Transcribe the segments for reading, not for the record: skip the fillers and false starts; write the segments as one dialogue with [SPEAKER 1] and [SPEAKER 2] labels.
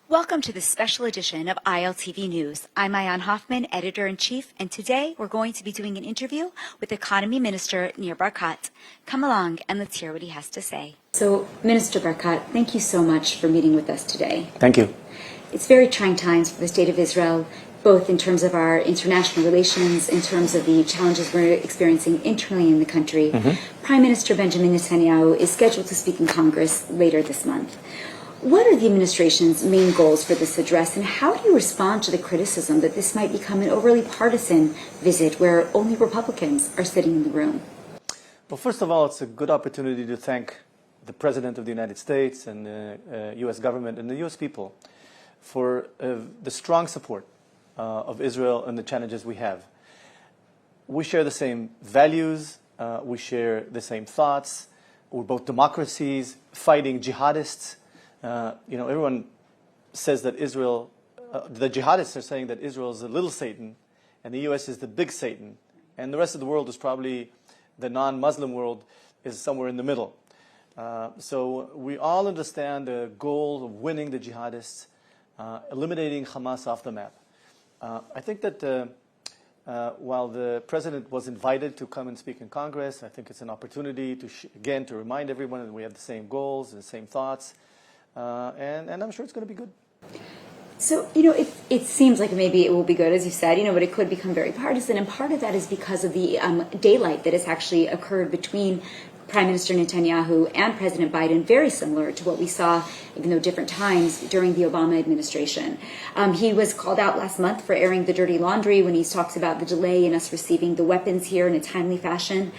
[SPEAKER 1] Welcome to this special edition of ILTV News. I'm Maayan Hoffman, Editor-in-Chief, and today we're going to be doing an interview with Economy Minister Nir Barkat. Come along and let's hear what he has to say. So, Minister Barkat, thank you so much for meeting with us today.
[SPEAKER 2] Thank you.
[SPEAKER 1] It's very trying times for the State of Israel, both in terms of our international relations, in terms of the challenges we're experiencing internally in the country. Prime Minister Benjamin Netanyahu is scheduled to speak in Congress later this month. What are the administration's main goals for this address, and how do you respond to the criticism that this might become an overly partisan visit where only Republicans are sitting in the room?
[SPEAKER 2] Well, first of all, it's a good opportunity to thank the President of the United States and the U.S. government and the U.S. people for the strong support of Israel and the challenges we have. We share the same values, we share the same thoughts. We're both democracies fighting jihadists. Everyone says that Israel, the jihadists are saying that Israel is the little Satan and the U.S. is the big Satan. And the rest of the world is probably, the non-Muslim world is somewhere in the middle. So we all understand the goal of winning the jihadists, eliminating Hamas off the map. I think that while the President was invited to come and speak in Congress, I think it's an opportunity to, again, to remind everyone that we have the same goals and the same thoughts. And I'm sure it's going to be good.
[SPEAKER 1] So, it seems like maybe it will be good, as you said, but it could become very partisan. And part of that is because of the daylight that has actually occurred between Prime Minister Netanyahu and President Biden, very similar to what we saw, even though different times, during the Obama administration. He was called out last month for airing the dirty laundry when he talks about the delay in us receiving the weapons here in a timely fashion.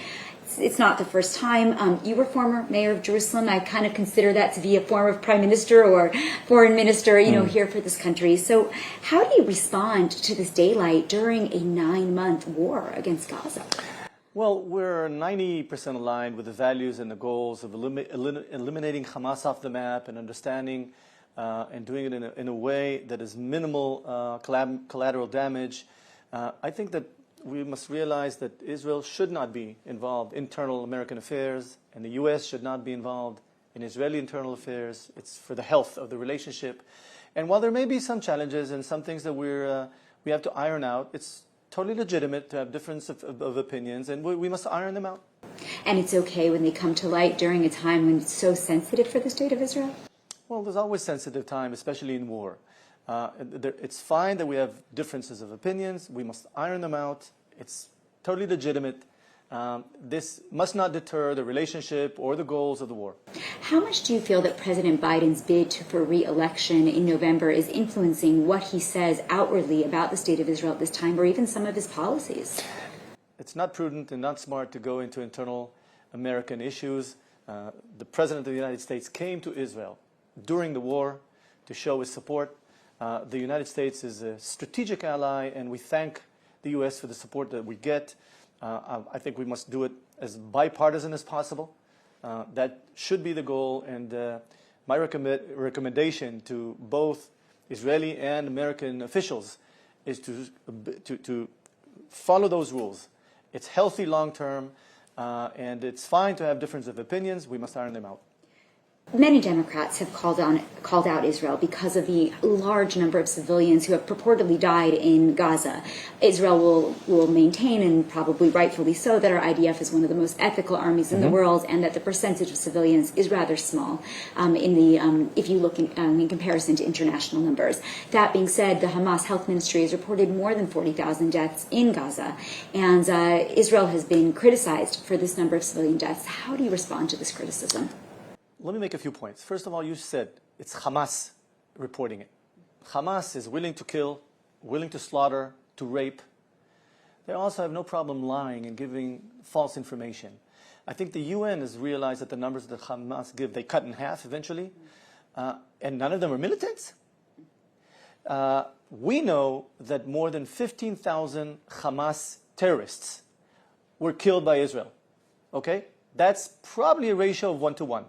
[SPEAKER 1] It's not the first time. You were former mayor of Jerusalem. I kind of consider that to be a form of prime minister or foreign minister, here for this country. So how do you respond to this daylight during a 9-month war against Gaza?
[SPEAKER 2] Well, we're 90% aligned with the values and the goals of eliminating Hamas off the map and understanding and doing it in a way that is minimal collateral damage. I think that we must realize that Israel should not be involved in internal American affairs, and the U.S. should not be involved in Israeli internal affairs. It's for the health of the relationship. And while there may be some challenges and some things that we have to iron out, it's totally legitimate to have difference of opinions, and we must iron them out.
[SPEAKER 1] And it's okay when they come to light during a time when it's so sensitive for the State of Israel?
[SPEAKER 2] Well, there's always sensitive time, especially in war. It's fine that we have differences of opinions. We must iron them out. It's totally legitimate. This must not deter the relationship or the goals of the war.
[SPEAKER 1] How much do you feel that President Biden's bid for re-election in November is influencing what he says outwardly about the State of Israel at this time, or even some of his policies?
[SPEAKER 2] It's not prudent and not smart to go into internal American issues. The President of the United States came to Israel during the war to show his support. The United States is a strategic ally, and we thank the U.S. for the support that we get. I think we must do it as bipartisan as possible. That should be the goal, and my recommendation to both Israeli and American officials is to follow those rules. It's healthy long-term, and it's fine to have difference of opinions. We must iron them out.
[SPEAKER 1] Many Democrats have called out Israel because of the large number of civilians who have purportedly died in Gaza. Israel will maintain, and probably rightfully so, that our IDF is one of the most ethical armies in the world, and that the percentage of civilians is rather small if you look in comparison to international numbers. That being said, the Hamas Health Ministry has reported more than 40,000 deaths in Gaza, and Israel has been criticized for this number of civilian deaths. How do you respond to this criticism?
[SPEAKER 2] Let me make a few points. First of all, you said it's Hamas reporting it. Hamas is willing to kill, willing to slaughter, to rape. They also have no problem lying and giving false information. I think the UN has realized that the numbers that Hamas give, they cut in half eventually, and none of them are militants. We know that more than 15,000 Hamas terrorists were killed by Israel. Okay? That's probably a ratio of 1 to 1.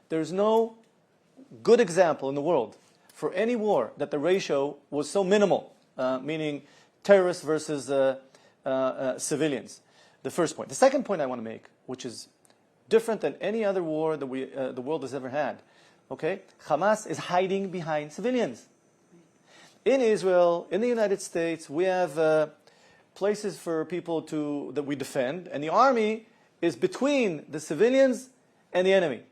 [SPEAKER 2] There's no good example in the world for any war that the ratio was so minimal, meaning terrorists versus civilians. The first point. The second point I want to make, which is different than any other war that the world has ever had, okay? Hamas is hiding behind civilians. in Israel, in the United States, we have places for people that we defend, and the army is between the civilians and the enemy.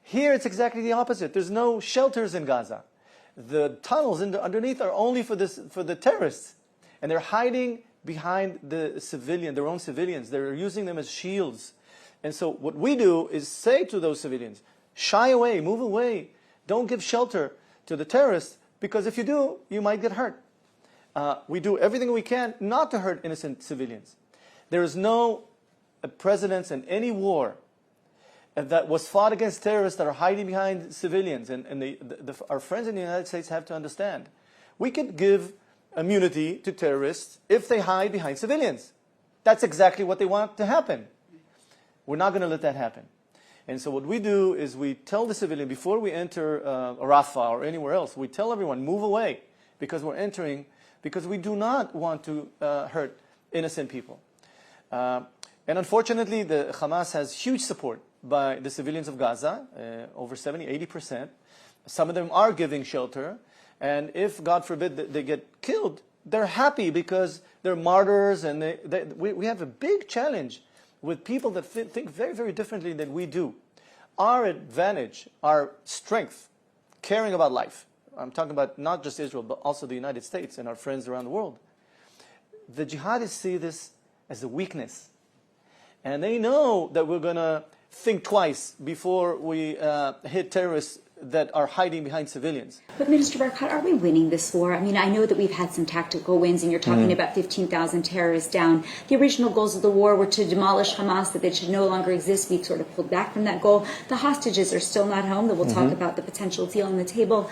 [SPEAKER 2] Here it's exactly the opposite. There's no shelters in Gaza. The tunnels underneath are only for the terrorists, and they're hiding behind their own civilians. They're using them as shields. And so what we do is say to those civilians, shy away, move away. Don't give shelter to the terrorists, because if you do, you might get hurt. We do everything we can not to hurt innocent civilians. There is no precedence in any war that was fought against terrorists that are hiding behind civilians. And our friends in the United States have to understand. We could give immunity to terrorists if they hide behind civilians. That's exactly what they want to happen. We're not going to let that happen. And so what we do is we tell the civilian, before we enter Rafah or anywhere else, we tell everyone, move away, because we're entering, because we do not want to hurt innocent people. And unfortunately, the Hamas has huge support by the civilians of Gaza, over 70–80%. Some of them are giving shelter, and if, God forbid, they get killed, they're happy because they're martyrs, and we have a big challenge with people that think very, very differently than we do. Our advantage, our strength, caring about life, I'm talking about not just Israel, but also the United States and our friends around the world. The jihadists see this as a weakness. And they know that we're going to think twice before we hit terrorists that are hiding behind civilians.
[SPEAKER 1] But Minister Barkat, are we winning this war? I mean, I know that we've had some tactical wins, and you're talking about 15,000 terrorists down. The original goals of the war were to demolish Hamas, that they should no longer exist. We've sort of pulled back from that goal. The hostages are still not home, that we'll talk about the potential deal on the table.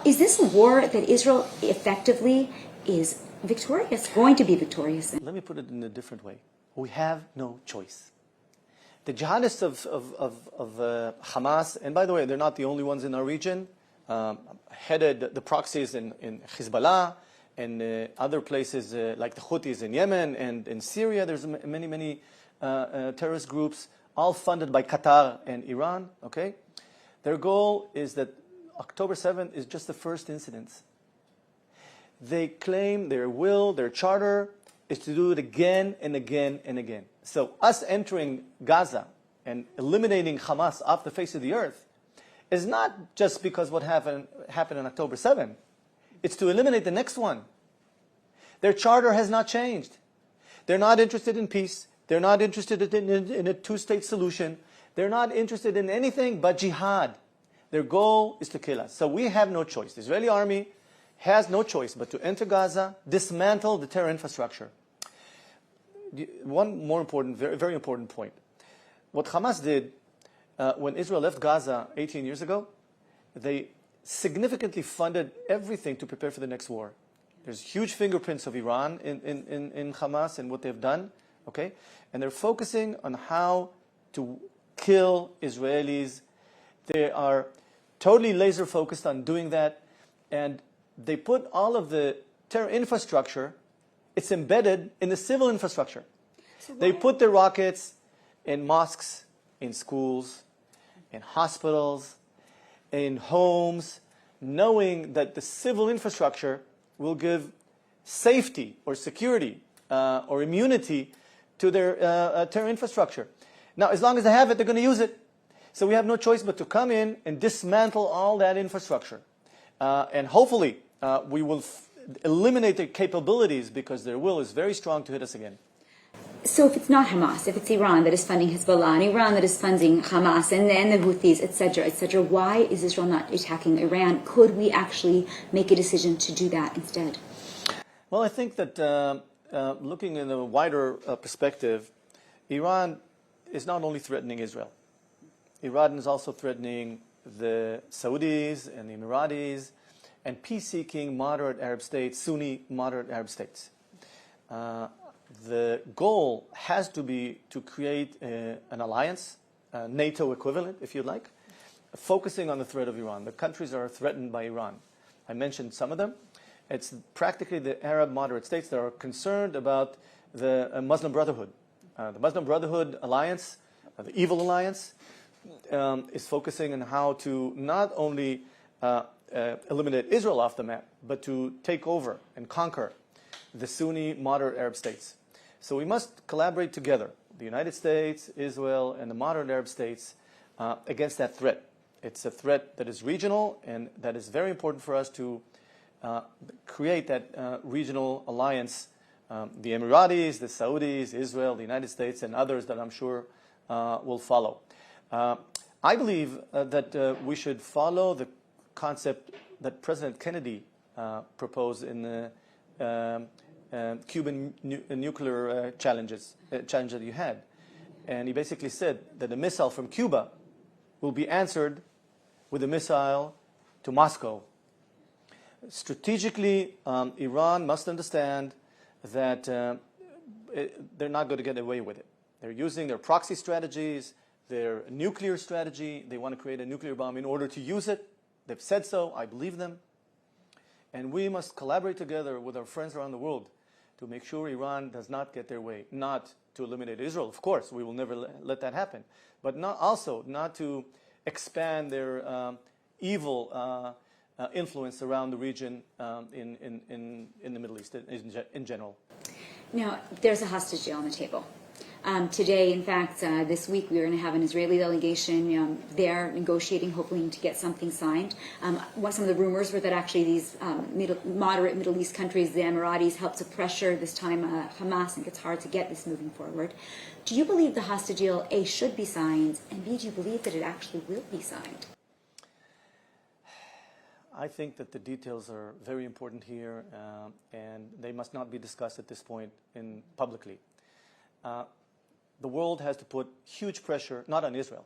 [SPEAKER 1] Is this a war that Israel effectively is victorious, going to be victorious in?
[SPEAKER 2] Let me put it in a different way. We have no choice. The jihadists of Hamas, and by the way, they're not the only ones in our region, headed the proxies in Hezbollah and other places like the Houthis in Yemen and in Syria. There's many, many terrorist groups, all funded by Qatar and Iran. Okay, their goal is that October 7th is just the first incident. They claim their charter is to do it again and again and again. So us entering Gaza and eliminating Hamas off the face of the earth is not just because what happened on October 7th. It's to eliminate the next one. Their charter has not changed. They're not interested in peace. They're not interested in a two-state solution. They're not interested in anything but jihad. Their goal is to kill us. So we have no choice. The Israeli army has no choice but to enter Gaza, dismantle the terror infrastructure. One more important, very, very important point. What Hamas did when Israel left Gaza 18 years ago, they significantly funded everything to prepare for the next war. There's huge fingerprints of Iran in Hamas and what they've done, okay? And they're focusing on how to kill Israelis. They are totally laser focused on doing that, and they put all of the terror infrastructure, it's embedded in the civil infrastructure. So they put the rockets in mosques, in schools, in hospitals, in homes, knowing that the civil infrastructure will give safety or security or immunity to their terror infrastructure. Now, as long as they have it, they're going to use it. So we have no choice but to come in and dismantle all that infrastructure. And hopefully, we will eliminate their capabilities, because their will is very strong to hit us again.
[SPEAKER 1] So if it's not Hamas, if it's Iran that is funding Hezbollah, and Iran that is funding Hamas, and the Houthis, etc., why is Israel not attacking Iran? Could we actually make a decision to do that instead?
[SPEAKER 2] Well, I think that looking in a wider perspective, Iran is not only threatening Israel. Iran is also threatening the Saudis and the Emiratis and peace-seeking moderate Arab states, Sunni moderate Arab states. The goal has to be to create an alliance, a NATO equivalent, if you'd like, focusing on the threat of Iran. The countries that are threatened by Iran, I mentioned some of them. It's practically the Arab moderate states that are concerned about the Muslim Brotherhood. The Muslim Brotherhood alliance, the evil alliance, is focusing on how to not only eliminate Israel off the map, but to take over and conquer the Sunni moderate Arab states. So we must collaborate together, the United States, Israel, and the moderate Arab states, against that threat. It's a threat that is regional, and that is very important for us to create that regional alliance. The Emiratis, the Saudis, Israel, the United States, and others that I'm sure will follow. I believe that we should follow the concept that President Kennedy proposed in the Cuban nuclear challenge that you had. And he basically said that a missile from Cuba will be answered with a missile to Moscow. Strategically, Iran must understand that they're not going to get away with it. They're using their proxy strategies, their nuclear strategy. They want to create a nuclear bomb in order to use it. They've said so. I believe them. And we must collaborate together with our friends around the world to make sure Iran does not get their way. Not to eliminate Israel, of course. We will never let that happen. But also not to expand their evil influence around the region in the Middle East in general.
[SPEAKER 1] Now, there's a hostage deal on the table. Today, in fact, this week, we are going to have an Israeli delegation there negotiating, hoping to get something signed. Some of the rumors were that actually these moderate Middle East countries, the Emiratis, helped to pressure this time Hamas, and it's hard to get this moving forward. Do you believe the hostage deal, A, should be signed, and B, do you believe that it actually will be signed?
[SPEAKER 2] I think that the details are very important here, and they must not be discussed at this point publicly. The world has to put huge pressure, not on Israel,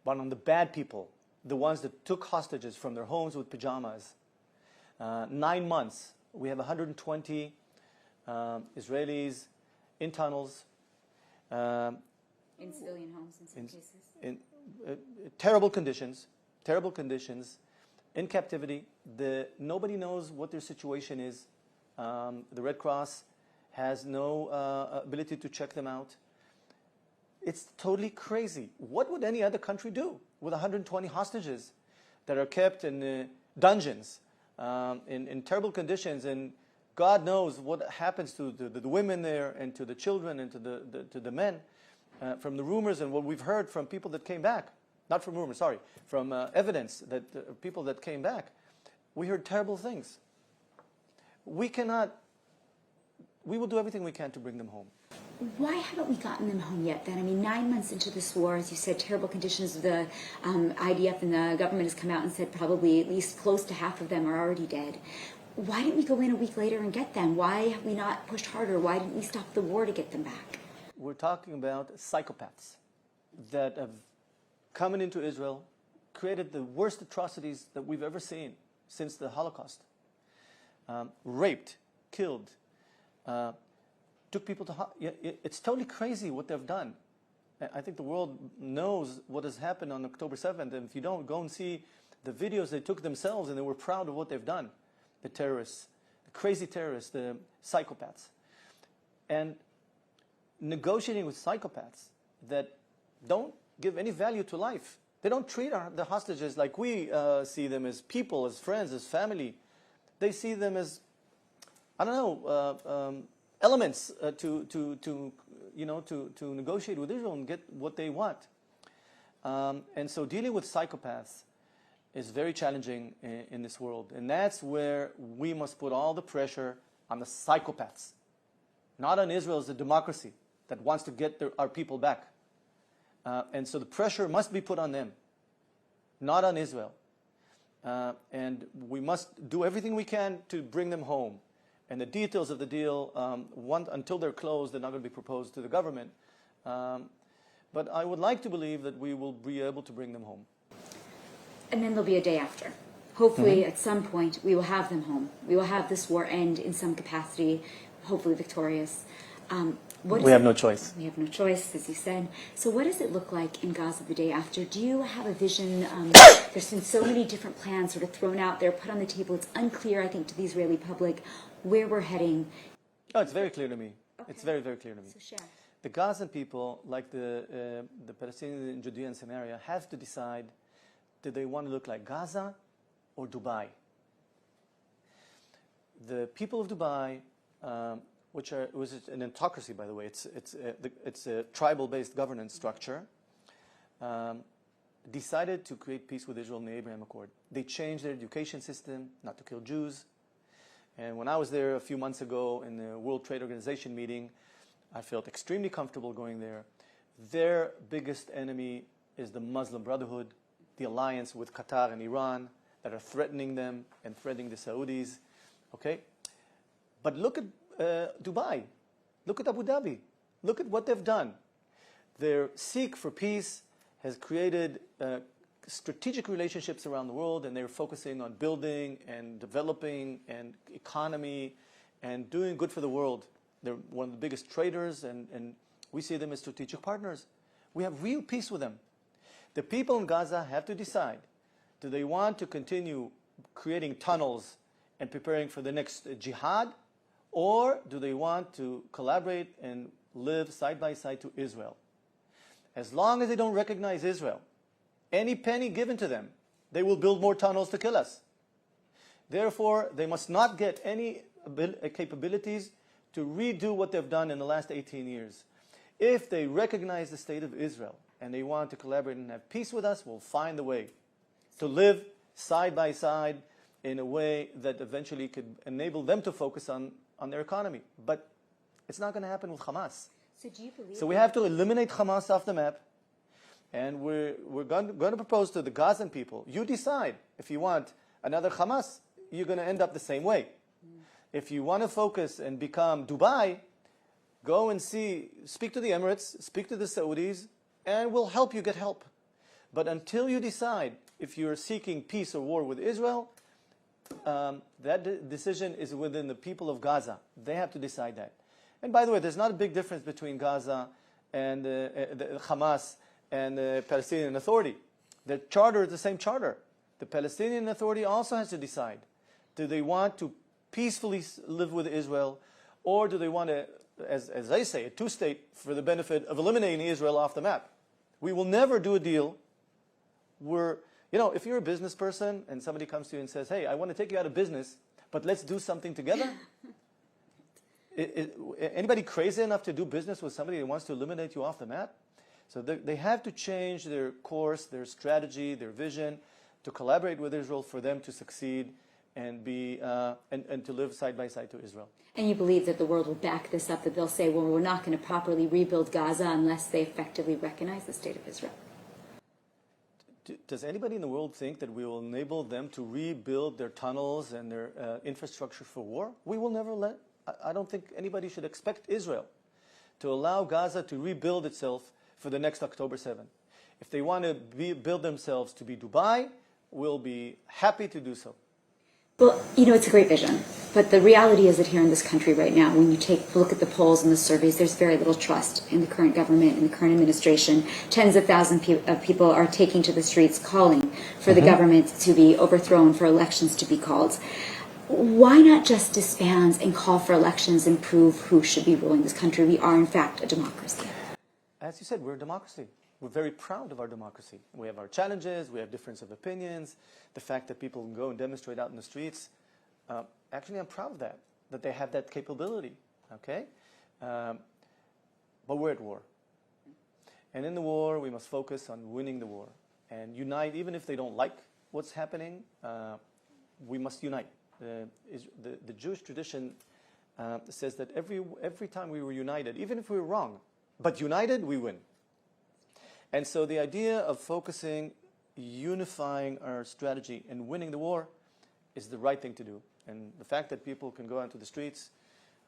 [SPEAKER 2] but on the bad people, the ones that took hostages from their homes with pajamas. 9 months, we have 120 Israelis in tunnels.
[SPEAKER 1] In civilian homes in some cases.
[SPEAKER 2] In terrible conditions, in captivity. Nobody knows what their situation is. The Red Cross has no ability to check them out. It's totally crazy. What would any other country do with 120 hostages that are kept in dungeons, in terrible conditions, and God knows what happens to the women there, and to the children, and to the men. From the rumors and what we've heard from people that came back, not from rumors, sorry, from evidence that people that came back, we heard terrible things. We will do everything we can to bring them home.
[SPEAKER 1] Why haven't we gotten them home yet then? I mean, 9 months into this war, as you said, terrible conditions. The IDF and the government has come out and said probably at least close to half of them are already dead. Why didn't we go in a week later and get them? Why have we not pushed harder? Why didn't we stop the war to get them back?
[SPEAKER 2] We're talking about psychopaths that have come into Israel, created the worst atrocities that we've ever seen since the Holocaust. Raped, killed, took people to... It's totally crazy what they've done. I think the world knows what has happened on October 7th, and if you don't, go and see the videos they took themselves, and they were proud of what they've done. The terrorists, the crazy terrorists, the psychopaths. And negotiating with psychopaths that don't give any value to life. They don't treat the hostages like we see them, as people, as friends, as family. They see them as, I don't know, elements to negotiate with Israel and get what they want. And so dealing with psychopaths is very challenging in this world. And that's where we must put all the pressure on the psychopaths, not on Israel as a democracy that wants to get our people back. And so the pressure must be put on them, not on Israel. And we must do everything we can to bring them home. And the details of the deal, until they're closed, they're not going to be proposed to the government. But I would like to believe that we will be able to bring them home.
[SPEAKER 1] And then there'll be a day after. Hopefully, at some point, we will have them home. We will have this war end in some capacity, hopefully victorious.
[SPEAKER 2] We have no choice.
[SPEAKER 1] We have no choice, as you said. So what does it look like in Gaza the day after? Do you have a vision? There's been so many different plans sort of thrown out there, put on the table. It's unclear, I think, to the Israeli public where we're heading.
[SPEAKER 2] Oh, it's very clear to me. Okay. It's very, very clear to me.
[SPEAKER 1] So share.
[SPEAKER 2] The Gazan people, like the Palestinians in Judea and Samaria, have to decide, do they want to look like Gaza or Dubai. The people of Dubai, which was an autocracy, by the way, it's a tribal-based governance structure, decided to create peace with Israel in the Abraham Accord. They changed their education system, not to kill Jews. And when I was there a few months ago in the World Trade Organization meeting, I felt extremely comfortable going there. Their biggest enemy is the Muslim Brotherhood, the alliance with Qatar and Iran that are threatening them and threatening the Saudis. Okay? But look at Dubai. Look at Abu Dhabi. Look at what they've done. Their seek for peace has created strategic relationships around the world, and they're focusing on building and developing and economy and doing good for the world. They're one of the biggest traders, and we see them as strategic partners. We have real peace with them. The people in Gaza have to decide, do they want to continue creating tunnels and preparing for the next jihad, or do they want to collaborate and live side by side to Israel? As long as they don't recognize Israel, any penny given to them, they will build more tunnels to kill us. Therefore, they must not get any capabilities to redo what they've done in the last 18 years. If they recognize the state of Israel and they want to collaborate and have peace with us, we'll find a way to live side by side in a way that eventually could enable them to focus on their economy. But it's not going to happen with Hamas.
[SPEAKER 1] So do you believe
[SPEAKER 2] So we have to eliminate Hamas off the map, and we're going to propose to the Gazan people, you decide if you want another Hamas, you're going to end up the same way. If you want to focus and become Dubai, go and speak to the Emirates, speak to the Saudis, and we'll help you get help. But until you decide if you're seeking peace or war with Israel, that decision is within the people of Gaza. They have to decide that. And by the way, there's not a big difference between Gaza and the Hamas and the Palestinian Authority. The charter is the same charter. The Palestinian Authority also has to decide. Do they want to peacefully live with Israel, or do they want to, as I say, a two-state for the benefit of eliminating Israel off the map? We will never do a deal where, if you're a business person and somebody comes to you and says, hey, I want to take you out of business, but let's do something together. Anybody crazy enough to do business with somebody that wants to eliminate you off the map? So they have to change their course, their strategy, their vision, to collaborate with Israel for them to succeed and be and to live side by side to Israel.
[SPEAKER 1] And you believe that the world will back this up, that they'll say, well, we're not going to properly rebuild Gaza unless they effectively recognize the state of Israel?
[SPEAKER 2] Does anybody in the world think that we will enable them to rebuild their tunnels and their infrastructure for war? We will never let. I don't think anybody should expect Israel to allow Gaza to rebuild itself for the next October 7th. If they want to build themselves to be Dubai, we'll be happy to do so.
[SPEAKER 1] Well, it's a great vision, but the reality is that here in this country right now, when you take a look at the polls and the surveys, there's very little trust in the current government and the current administration. Tens of thousands of people are taking to the streets calling for the government to be overthrown, for elections to be called. Why not just disband and call for elections and prove who should be ruling this country? We are, in fact, a democracy.
[SPEAKER 2] As you said, we're a democracy. We're very proud of our democracy. We have our challenges, we have difference of opinions, the fact that people can go and demonstrate out in the streets. Actually, I'm proud of that they have that capability, okay? But we're at war. And in the war, we must focus on winning the war and unite. Even if they don't like what's happening, we must unite. The Jewish tradition says that every time we were united, even if we were wrong, but united, we win. And so the idea of focusing, unifying our strategy and winning the war is the right thing to do. And the fact that people can go out to the streets,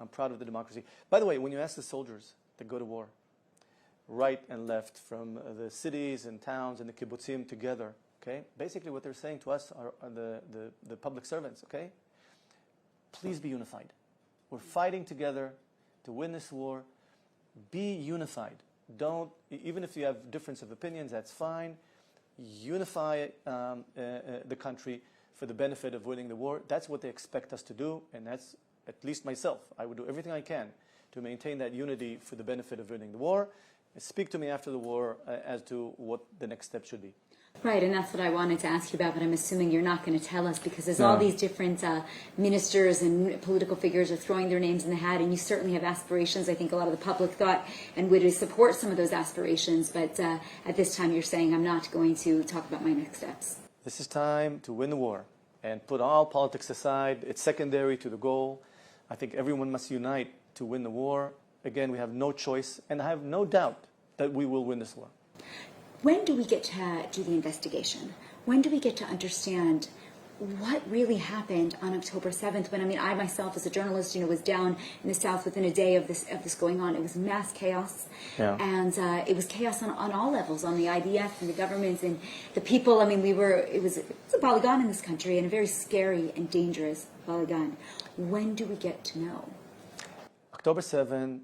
[SPEAKER 2] I'm proud of the democracy. By the way, when you ask the soldiers that go to war, right and left, from the cities and towns and the kibbutzim together, okay, basically what they're saying to us are the public servants, okay? Please be unified. We're fighting together to win this war. Be unified. Don't, even if you have difference of opinions, that's fine. Unify the country for the benefit of winning the war. That's what they expect us to do, and that's, at least myself, I would do everything I can to maintain that unity for the benefit of winning the war. Speak to me after the war as to what the next step should be.
[SPEAKER 1] Right, and that's what I wanted to ask you about, but I'm assuming you're not going to tell us because there's all these different ministers and political figures are throwing their names in the hat, and you certainly have aspirations. I think a lot of the public thought and would support some of those aspirations, but at this time you're saying I'm not going to talk about my next steps.
[SPEAKER 2] This is time to win the war and put all politics aside. It's secondary to the goal. I think everyone must unite to win the war. Again, we have no choice, and I have no doubt that we will win this war.
[SPEAKER 1] When do we get to do the investigation? When do we get to understand what really happened on October 7th? When I myself, as a journalist, was down in the South within a day of this going on. It was mass chaos, and it was chaos on all levels, on the IDF and the government and the people. It was a polygon in this country, and a very scary and dangerous polygon. When do we get to know?
[SPEAKER 2] October 7th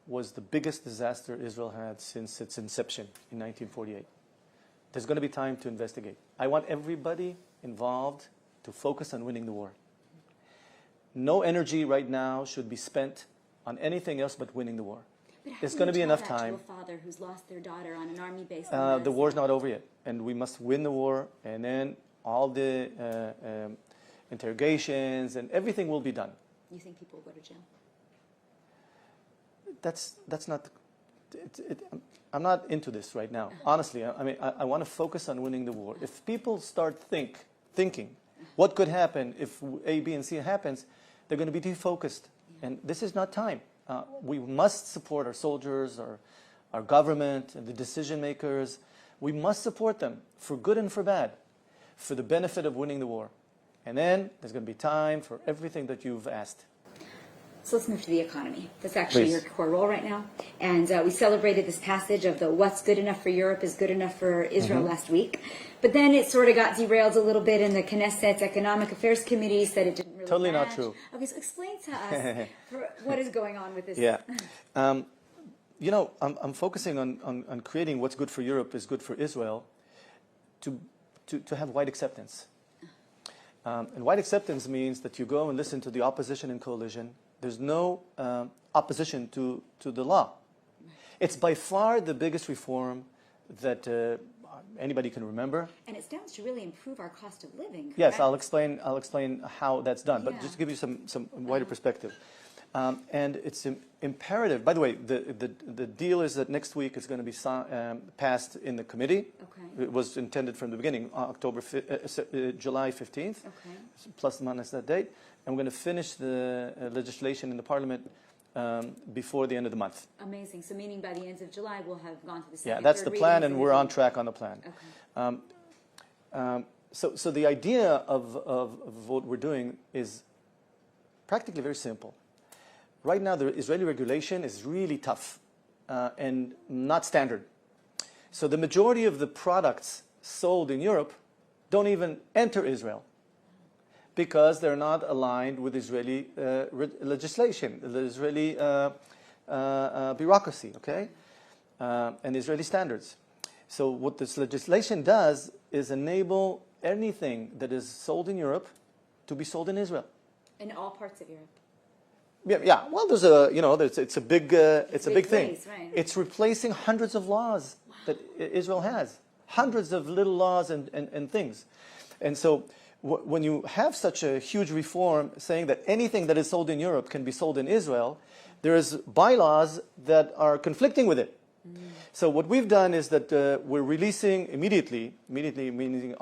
[SPEAKER 2] was the biggest disaster Israel had since its inception in 1948. There's going to be time to investigate. I want everybody involved to focus on winning the war. No energy right now should be spent on anything else but winning the war. There's going to be enough time.
[SPEAKER 1] To a father who's lost their daughter on an army base.
[SPEAKER 2] The war's not over yet, and we must win the war, and then all the interrogations and everything will be done.
[SPEAKER 1] You think people will go to jail?
[SPEAKER 2] That's not. I'm not into this right now. Honestly, I want to focus on winning the war. If people start thinking what could happen if A, B, and C happens, they're going to be defocused, and this is not time. We must support our soldiers, our government, and the decision makers. We must support them for good and for bad, for the benefit of winning the war. And then there's going to be time for everything that you've asked.
[SPEAKER 1] So let's move to the economy. That's actually your core role right now. And we celebrated this passage of the what's good enough for Europe is good enough for Israel last week. But then it sort of got derailed a little bit, and the Knesset's Economic Affairs Committee said it didn't really
[SPEAKER 2] Totally
[SPEAKER 1] match.
[SPEAKER 2] not true.
[SPEAKER 1] Okay, so explain to us what is going on with this.
[SPEAKER 2] Yeah. I'm focusing on creating what's good for Europe is good for Israel to have wide acceptance. And wide acceptance means that you go and listen to the opposition and coalition. There's no opposition to the law. It's by far the biggest reform that anybody can remember. And
[SPEAKER 1] it stands to really improve our cost of living. Correct?
[SPEAKER 2] Yes, I'll explain how that's done, but just to give you some wider perspective. And it's imperative. By the way, the deal is that next week it's going to be passed in the committee. Okay. It was intended from the beginning, July 15th, plus or minus that date. And we're going to finish the legislation in the parliament before the end of the month.
[SPEAKER 1] Amazing. So meaning by the end of July we'll have gone to the second.
[SPEAKER 2] Yeah, that's the plan, and we're on track on the plan. Okay. So the idea of what we're doing is practically very simple. Right now, the Israeli regulation is really tough and not standard. So the majority of the products sold in Europe don't even enter Israel because they're not aligned with Israeli legislation, the Israeli bureaucracy, okay, and Israeli standards. So what this legislation does is enable anything that is sold in Europe to be sold in Israel.
[SPEAKER 1] In all parts of Europe.
[SPEAKER 2] Yeah. Well, there's it's a big thing. Right. It's replacing hundreds of laws that Israel has, hundreds of little laws and things. And so when you have such a huge reform saying that anything that is sold in Europe can be sold in Israel, there's bylaws that are conflicting with it. So what we've done is that we're releasing immediately meaning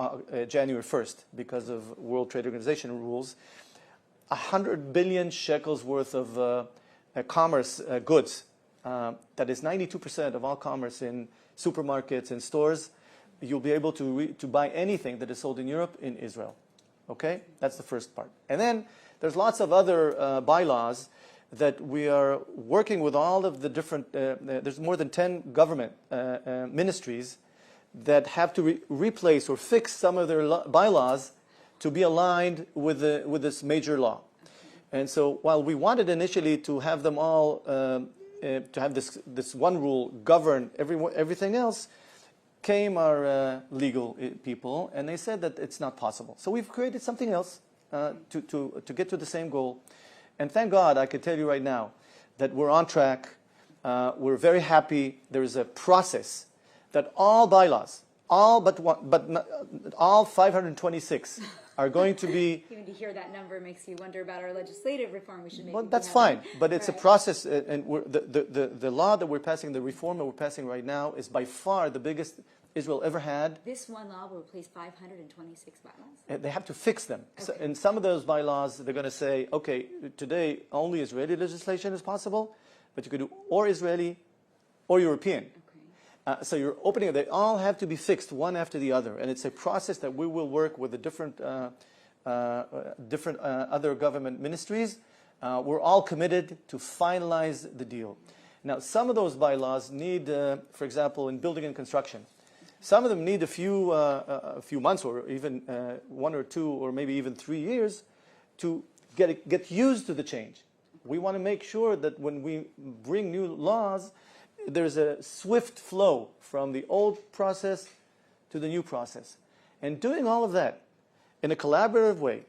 [SPEAKER 2] January 1st, because of World Trade Organization rules, 100 billion shekels worth of commerce goods. That is 92% of all commerce in supermarkets and stores. You'll be able to buy anything that is sold in Europe in Israel. Okay? That's the first part. And then there's lots of other bylaws that we are working with all of the different, there's more than 10 government ministries that have to replace or fix some of their bylaws to be aligned with this major law. And so while we wanted initially to have them all, to have this one rule govern everything else, came our legal people, and they said that it's not possible. So we've created something else to get to the same goal. And thank God, I can tell you right now that we're on track. We're very happy. There is a process that all bylaws all but one, but not, all 526 are going to be.
[SPEAKER 1] Even to hear that number makes you wonder about our legislative reform. We should maybe.
[SPEAKER 2] Well, that's fine, but it's a process, and the law that we're passing, the reform that we're passing right now, is by far the biggest Israel ever had.
[SPEAKER 1] This one law will replace 526 bylaws.
[SPEAKER 2] They have to fix them.
[SPEAKER 1] Okay.
[SPEAKER 2] So in some of those bylaws, they're going to say, okay, today only Israeli legislation is possible, but you could do or Israeli or European.
[SPEAKER 1] Okay.
[SPEAKER 2] So you're opening, they all have to be fixed one after the other. And it's a process that we will work with the different other government ministries. We're all committed to finalize the deal. Now, some of those bylaws need, for example, in building and construction, some of them need a few months or even 1 or 2 or maybe even 3 years to get used to the change. We want to make sure that when we bring new laws, there's a swift flow from the old process to the new process. And doing all of that in a collaborative way,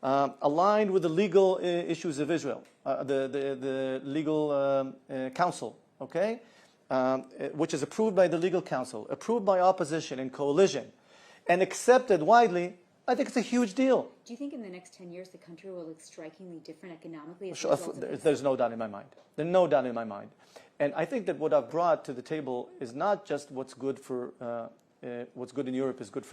[SPEAKER 2] aligned with the legal issues of Israel, the legal council, okay? Which is approved by the legal council, approved by opposition and coalition, and accepted widely, I think it's a huge deal.
[SPEAKER 1] Do you think in the next 10 years the country will look strikingly different economically? As
[SPEAKER 2] Sure, there's no doubt in my mind. There's no doubt in my mind. And I think that what I've brought to the table is not just what's good for, what's good in Europe is good for